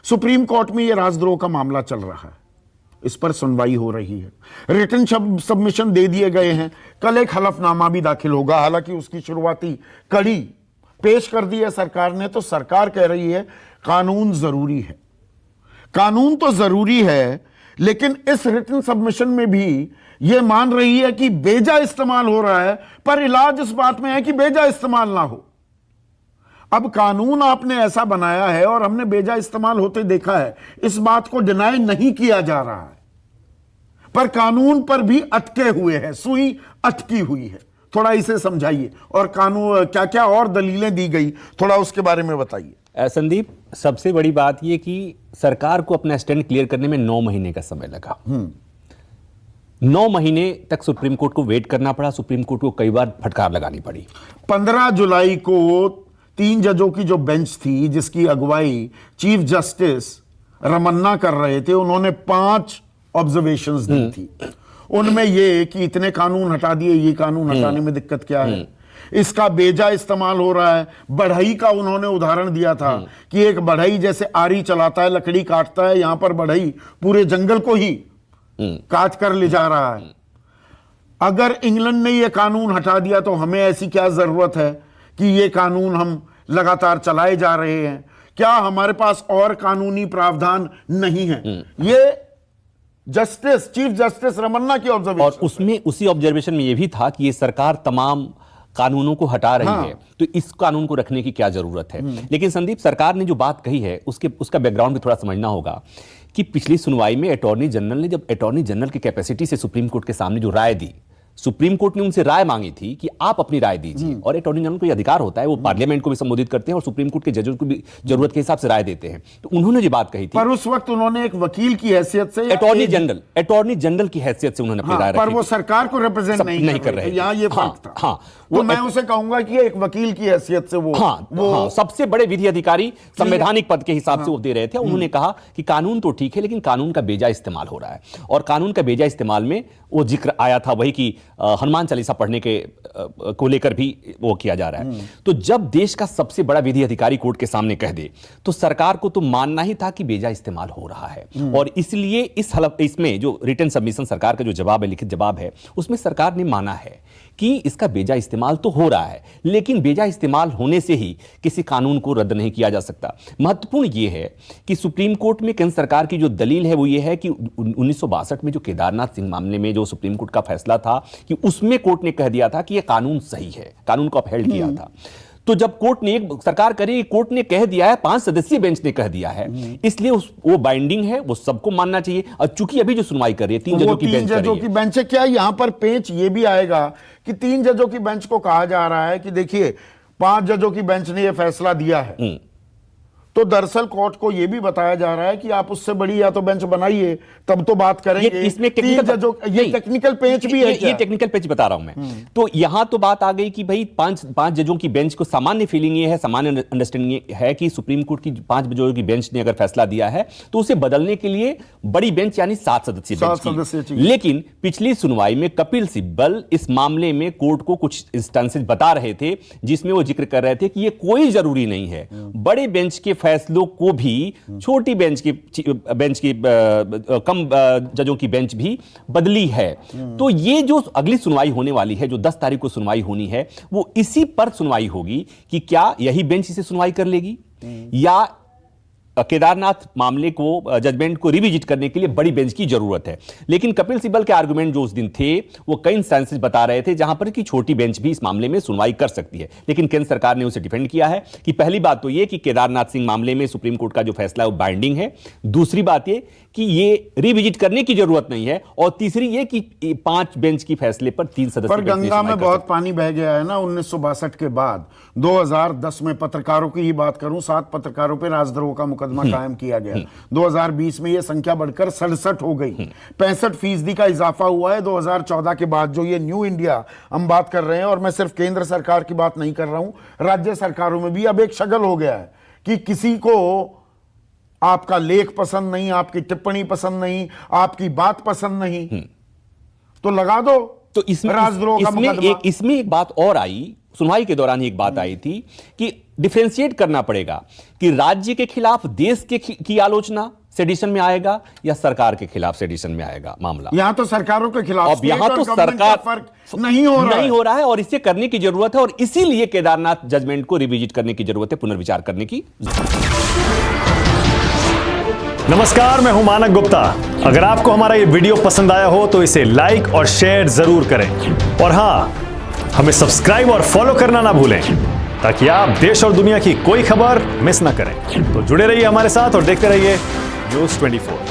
Supreme court में यह राजद्रोह का मामला चल रहा है, इस पर सुनवाई हो रही है, रिटन सबमिशन दे दिए गए हैं, कल एक हलफनामा भी दाखिल होगा। हालांकि उसकी शुरुआती कड़ी पेश कर दी है सरकार ने, तो सरकार कह रही है कानून जरूरी है। कानून तो जरूरी है, लेकिन इस रिटन सबमिशन में भी यह मान रही है कि बेजा इस्तेमाल हो रहा है, पर इलाज इस बात में है कि बेजा इस्तेमाल ना हो। अब कानून आपने ऐसा बनाया है और हमने बेजा इस्तेमाल होते देखा है, इस बात को डिनाई नहीं किया जा रहा है, पर कानून पर भी अटके हुए हैं, सुई अटकी हुई है। थोड़ा इसे समझाइए, और कानून क्या क्या और दलीलें दी गई, थोड़ा उसके बारे में बताइए। संदीप, सबसे बड़ी बात यह कि सरकार को अपना स्टैंड क्लियर करने में 9 महीने का समय लगा। 9 महीने तक सुप्रीम कोर्ट को वेट करना पड़ा, सुप्रीम कोर्ट को कई बार फटकार लगानी पड़ी। 15 जुलाई को 3 जजों की जो बेंच थी, जिसकी अगुवाई चीफ जस्टिस रमन्ना कर रहे थे, उन्होंने 5 ऑब्जर्वेशंस दी थी। उनमें यह कि इतने कानून हटा दिए, ये कानून हटाने में दिक्कत क्या है, इसका बेजा इस्तेमाल हो रहा है। बढ़ई का उन्होंने उदाहरण दिया था कि एक बढ़ई जैसे आरी चलाता है, लकड़ी काटता है, यहां पर बढ़ई पूरे जंगल को ही काट कर ले जा रहा है। अगर इंग्लैंड ने यह कानून हटा दिया तो हमें ऐसी क्या जरूरत है कि ये कानून हम लगातार चलाए जा रहे हैं? क्या हमारे पास और कानूनी प्रावधान नहीं है? ये चीफ जस्टिस रमन्ना की ऑब्जर्वेशन, और उसमें उसी ऑब्जर्वेशन में यह भी था कि ये सरकार तमाम कानूनों को हटा रही है, तो इस कानून को रखने की क्या जरूरत है। लेकिन संदीप, सरकार ने जो बात कही है उसका बैकग्राउंड भी थोड़ा समझना होगा कि पिछली सुनवाई में अटॉर्नी जनरल ने, जब अटॉर्नी जनरल की कैपेसिटी से सुप्रीम कोर्ट के सामने जो राय दी, सुप्रीम कोर्ट ने उनसे राय मांगी थी कि आप अपनी राय दीजिए, और अटॉर्नी जनरल को यह अधिकार होता है, वो पार्लियामेंट को भी संबोधित करते हैं और सुप्रीम कोर्ट के जजों को भी जरूरत के हिसाब से राय देते हैं। तो उन्होंने जो बात कही थी, पर उस वक्त उन्होंने एक वकील की हैसियत से, अटॉर्नी जनरल की हैसियत से उन्होंने अपनी राय रखी, पर वो सरकार को रिप्रेजेंट नहीं कर रहे थे। यहाँ ये फर्क था। तो मैं उसे कहूंगा कि एक वकील की हैसियत से वो सबसे बड़े विधि अधिकारी संवैधानिक पद के हिसाब से वो दे रहे थे। उन्होंने कहा कि कानून तो ठीक है, लेकिन कानून का बेजा इस्तेमाल हो रहा है, और कानून का बेजा इस्तेमाल में वो जिक्र आया था वही कि हनुमान चालीसा पढ़ने के को लेकर भी वो किया जा रहा है। तो जब देश का सबसे बड़ा विधि अधिकारी कोर्ट के सामने कह दे, तो सरकार को तो मानना ही था कि बेजा इस्तेमाल हो रहा है। और इसलिए इसमें जो रिटन सबमिशन सरकार का जो जवाब है, लिखित जवाब है, उसमें सरकार ने माना है कि इसका बेजा इस्तेमाल तो हो रहा है, लेकिन बेजा इस्तेमाल होने से ही किसी कानून को रद्द नहीं किया जा सकता। महत्वपूर्ण यह है कि सुप्रीम कोर्ट में केंद्र सरकार की जो दलील है वो ये है कि 1962 में जो केदारनाथ सिंह मामले में जो सुप्रीम कोर्ट का फैसला था, कि उसमें कोर्ट ने कह दिया था कि यह कानून सही है, कानून को अपहेल्ड किया था। तो जब कोर्ट ने, सरकार करी, कोर्ट ने कह दिया है, 5 सदस्यीय बेंच ने कह दिया है, इसलिए वो बाइंडिंग है, वो सबको मानना चाहिए। और चूंकि अभी जो सुनवाई कर रही है 3 जजों की बेंच है, क्या यहां पर पेच ये भी आएगा कि 3 जजों की बेंच को कहा जा रहा है कि देखिए 5 जजों की बेंच ने यह फैसला दिया है, तो दरअसल कोर्ट को यह भी बताया जा रहा है कि आप उससे बड़ी या तो बेंच बनाइए, तब तो बात करेंगे। इसमें टेक्निकल पेच भी है, ये टेक्निकल पेच बता रहा हूं मैं। तो यहां तो बात आ गई कि भाई 5 जजों की बेंच को सामान्य फीलिंग ये है, सामान्य अंडरस्टैंडिंग है कि सुप्रीम कोर्ट की 5 जजों की बेंच ने अगर फैसला दिया है तो उसे बदलने के लिए बड़ी बेंच यानी 7 सदस्यीय बेंच। लेकिन पिछली सुनवाई में कपिल सिब्बल इस मामले में कोर्ट को कुछ इंस्टेंसेस बता रहे थे, जिसमें वो जिक्र कर रहे थे कि ये कोई जरूरी नहीं है, बड़े बेंच के फैसलों को भी छोटी बेंच की कम जजों की बेंच भी बदली है। तो ये जो अगली सुनवाई होने वाली है, जो 10 तारीख को सुनवाई होनी है, वो इसी पर सुनवाई होगी कि क्या यही बेंच इसे सुनवाई कर लेगी, या केदारनाथ मामले को, जजमेंट को रिविजिट करने के लिए बड़ी बेंच की जरूरत है। लेकिन कपिल सिब्बल के आर्गुमेंट जो उस दिन थे, वो कई इंस्टेंसेस बता रहे थे जहां पर कि छोटी बेंच भी इस मामले में सुनवाई कर सकती है। लेकिन केंद्र सरकार ने उसे डिफेंड किया है कि पहली बात तो ये कि केदारनाथ सिंह मामले में सुप्रीम कोर्ट का जो फैसला है वो बाइंडिंग है, दूसरी बात ये कि ये रिविजिट करने की जरूरत नहीं है, और तीसरी ये कि 5 बेंच की फैसले पर 3 सदस्य। पर गंगा में बहुत पानी बह गया है ना 1962 के बाद। 2010 में पत्रकारों की ही बात करूं, 7 पत्रकारों पर राजद्रोह का मुकदमा कायम किया गया। 2020 में यह संख्या बढ़कर 67 हो गई। 65% का इजाफा हुआ है 2014 के बाद। जो ये न्यू इंडिया हम बात कर रहे हैं, और मैं सिर्फ केंद्र सरकार की बात नहीं कर रहा हूं, राज्य सरकारों में भी अब एक शगल हो गया है कि किसी को आपका लेख पसंद नहीं, आपकी टिप्पणी पसंद नहीं, आपकी बात पसंद नहीं, तो लगा दो तो इसमें राजद्रोह का मुकदमा। इसमें एक बात और आई, सुनवाई के दौरान ही एक बात आई थी कि डिफरेंशिएट करना पड़ेगा कि राज्य के खिलाफ देश की आलोचना सेडिशन में आएगा या सरकार के खिलाफ सेडिशन में आएगा मामला। यहां तो सरकारों के खिलाफ, अब यहां तो सरकार सरकार फर्क नहीं हो रहा है और इसे करने की जरूरत है और इसीलिए केदारनाथ जजमेंट को रिविजिट करने की जरूरत है, पुनर्विचार करने की। नमस्कार, मैं हूं मानक गुप्ता। अगर आपको हमारा ये वीडियो पसंद आया हो तो इसे लाइक और शेयर जरूर करें और हां, हमें सब्सक्राइब और फॉलो करना ना भूलें ताकि आप देश और दुनिया की कोई खबर मिस ना करें। तो जुड़े रहिए हमारे साथ और देखते रहिए News 24।